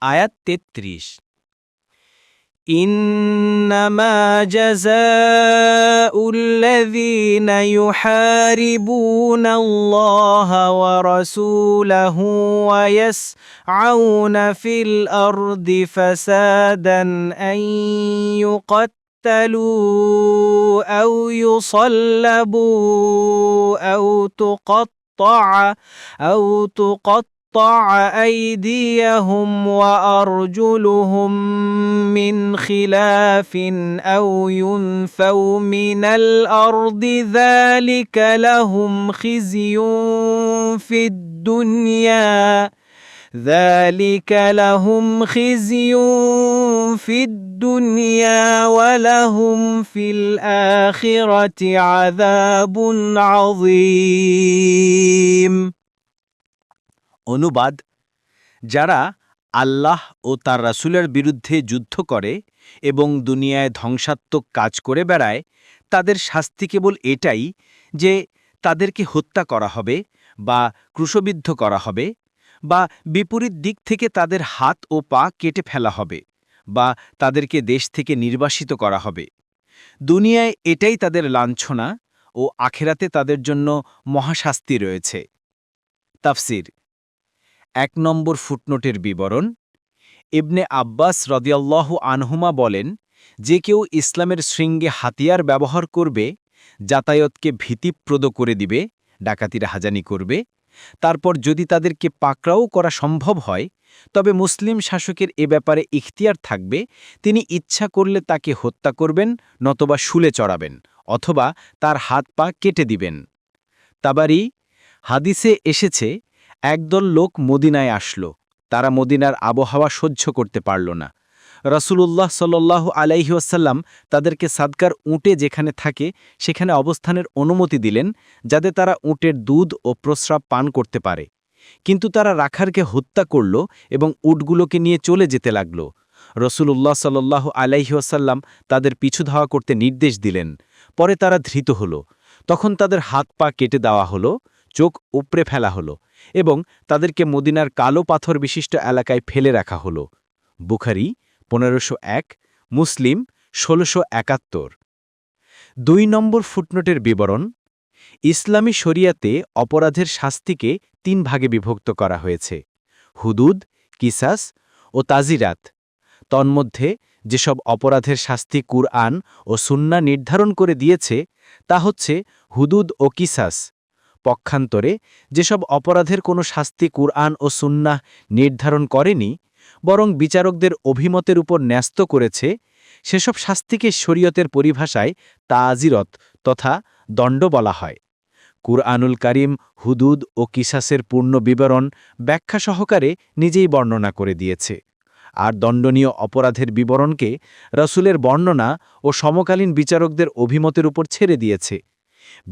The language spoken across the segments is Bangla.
আয়াত ৩৩। إنما جزاء الذين يحاربون الله ورسوله ويسعون في الأرض فسادا أن يقتلوا أو يصلبوا أو تقطع أيديهم وأرجلهم من خلاف أو ينفوا من الأرض ذلك لهم خزي في الدنيا ولهم في الآخرة عذاب عظيم। অনুবাদ: যারা আল্লাহ ও তার রাসূলের বিরুদ্ধে যুদ্ধ করে এবং দুনিয়ায় ধ্বংসাত্মক কাজ করে বেড়ায়, তাদের শাস্তি কেবল এটাই যে তাদেরকে হত্যা করা হবে বা ক্রুশবিদ্ধ করা হবে, বা বিপরীত দিক থেকে তাদের হাত ও পা কেটে ফেলা হবে, বা তাদেরকে দেশ থেকে নির্বাসিত করা হবে। দুনিয়ায় এটাই তাদের লাঞ্ছনা ও আখেরাতে তাদের জন্য মহাশাস্তি রয়েছে। তাফসির। ১ নম্বর ফুটনোটের বিবরণ। ইবনে আব্বাস রাদিয়াল্লাহু আনহুমা বলেন, যে কেউ ইসলামের শৃঙ্গে হাতিয়ার ব্যবহার করবে, যাতায়াতকে ভীতিপ্রদ করে দিবে, ডাকাতিরা হাজানি করবে, তারপর যদি তাদেরকে পাকড়াও করা সম্ভব হয়, তবে মুসলিম শাসকের এ ব্যাপারে ইখতিয়ার থাকবে, তিনি ইচ্ছা করলে তাকে হত্যা করবেন, নতবা শুলে চড়াবেন, অথবা তার হাত পা কেটে দিবেন। তাবারি। হাদিসে এসেছে, একদল লোক মদিনায় আসল। তারা মদিনার আবহাওয়া সহ্য করতে পারল না। রাসূলুল্লাহ সাল্লাল্লাহু আলাইহি ওয়াসাল্লাম তাদেরকে সাদকার উটে যেখানে থাকে সেখানে অবস্থানের অনুমতি দিলেন, যাতে তারা উটের দুধ ও প্রস্রাব পান করতে পারে। কিন্তু তারা রাখারকে হত্যা করল এবং উটগুলোকে নিয়ে চলে যেতে লাগল। রাসূলুল্লাহ সাল্লাল্লাহু আলাইহি ওয়াসাল্লাম তাদের পিছু ধাওয়া করতে নির্দেশ দিলেন। পরে তারা ধৃত হল। তখন তাদের হাত পা কেটে দেওয়া হলো, চোখ উপড়ে ফেলা হলো এবং তাদেরকে মদিনার কালো পাথর বিশিষ্ট এলাকায় ফেলে রাখা হলো। বুখারী ১৫০১, মুসলিম ১৬৭১। ২ নম্বর ফুটনোটের বিবরণ। ইসলামী শরিয়াতে অপরাধের শাস্তিকে ৩ ভাগে বিভক্ত করা হয়েছে: হুদুদ, কিসাস ও তাজিরাত। তন্মধ্যে যেসব অপরাধের শাস্তি কুরআন ও সুন্নাহ নির্ধারণ করে দিয়েছে তা হচ্ছে হুদুদ ও কিসাস। পক্ষান্তরে যেসব অপরাধের কোনো শাস্তি কুরআন ও সুন্নাহ নির্ধারণ করেনি, বরং বিচারকদের অভিমতের উপর ন্যস্ত করেছে, সেসব শাস্তিকে শরীয়তের পরিভাষায় তাজিরত তথা দণ্ড বলা হয়। কুরআনুল কারীম হুদুদ ও কিসাসের পূর্ণ বিবরণ ব্যাখ্যা সহকারে নিজেই বর্ণনা করে দিয়েছে, আর দণ্ডনীয় অপরাধের বিবরণকে রাসূলের বর্ণনা ও সমকালীন বিচারকদের অভিমতের উপর ছেড়ে দিয়েছে।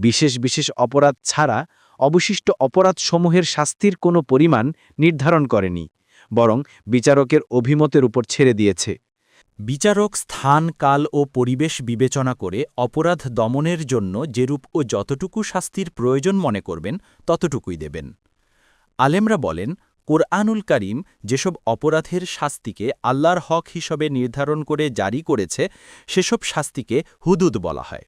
বিশেষ বিশেষ অপরাধ ছাড়া অবশিষ্ট অপরাধসমূহের শাস্তির কোনো পরিমাণ নির্ধারণ করেনি, বরং বিচারকের অভিমতের উপর ছেড়ে দিয়েছে। বিচারক স্থান, কাল ও পরিবেশ বিবেচনা করে অপরাধ দমনের জন্য যেরূপ ও যতটুকু শাস্তির প্রয়োজন মনে করবেন ততটুকুই দেবেন। আলেমরা বলেন, কোরআনুল কারীম যেসব অপরাধের শাস্তিকে আল্লাহর হক হিসেবে নির্ধারণ করে জারি করেছে সেসব শাস্তিকে হুদুদ বলা হয়,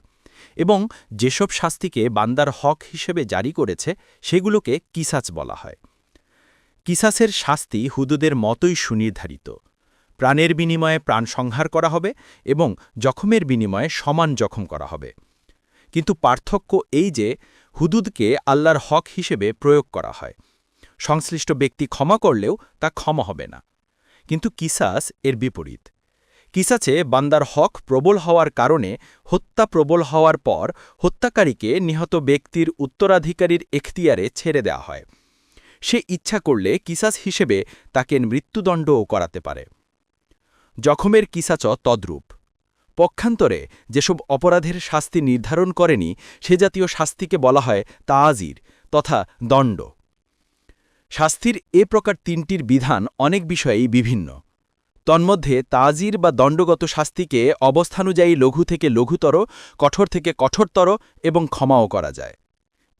এবং যেসব শাস্তিকে বান্দার হক হিসেবে জারি করেছে সেগুলোকে কিসাস বলা হয়। কিসাসের শাস্তি হুদুদের মতোই সুনির্ধারিত। প্রাণের বিনিময়ে প্রাণ সংহার করা হবে এবং জখমের বিনিময়ে সমান জখম করা হবে। কিন্তু পার্থক্য এই যে হুদুদকে আল্লাহর হক হিসেবে প্রয়োগ করা হয়। সংশ্লিষ্ট ব্যক্তি ক্ষমা করলেও তা ক্ষমা হবে না। কিন্তু কিসাস এর বিপরীত। কিসাসে বান্দার হক প্রবল হওয়ার কারণে হত্যা প্রবল হওয়ার পর হত্যাকারীকে নিহত ব্যক্তির উত্তরাধিকারীর এখতিয়ারে ছেড়ে দেওয়া হয়। সে ইচ্ছা করলে কিসাস হিসেবে তাকে মৃত্যুদণ্ডও করাতে পারে। জখমের কিসাচ তদ্রূপ। পক্ষান্তরে যেসব অপরাধের শাস্তি নির্ধারণ করেনি সে জাতীয় শাস্তিকে বলা হয় তাজির তথা দণ্ড। শাস্তির এ প্রকার ৩টির বিধান অনেক বিষয়েই বিভিন্ন। তন্মধ্যে তাজির বা দণ্ডগত শাস্তিকে অবস্থানুযায়ী লঘু থেকে লঘুতর, কঠোর থেকে কঠোরতর এবং ক্ষমাও করা যায়।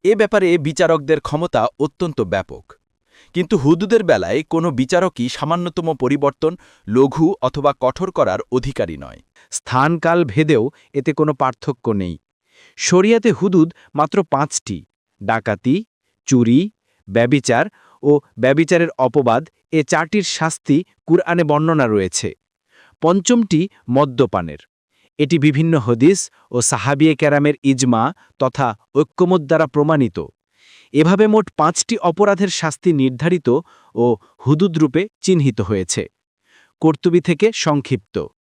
এ ব্যাপারে বিচারকদের ক্ষমতা অত্যন্ত ব্যাপক। কিন্তু হুদুদের বেলায় কোনো বিচারকই সামান্যতম পরিবর্তন লঘু অথবা কঠোর করার অধিকারী নয়। স্থানকাল ভেদেও এতে কোনো পার্থক্য নেই। শরিয়াতে হুদুদ মাত্র 5টি: ডাকাতি, চুরি, ব্যভিচার ও ব্যভিচারের অপবাদ, এ 4টির শাস্তি কুরআনে বর্ণনা রয়েছে। 5মটি মদ্যপানের। এটি বিভিন্ন হদিস ও সাহাবিয়ে কেরামের ইজমা তথা ঐক্যমত দ্বারা প্রমাণিত। এভাবে মোট 5টি অপরাধের শাস্তি নির্ধারিত ও হুদুদ রূপে চিহ্নিত হয়েছে। কর্তুবী থেকে সংক্ষিপ্ত।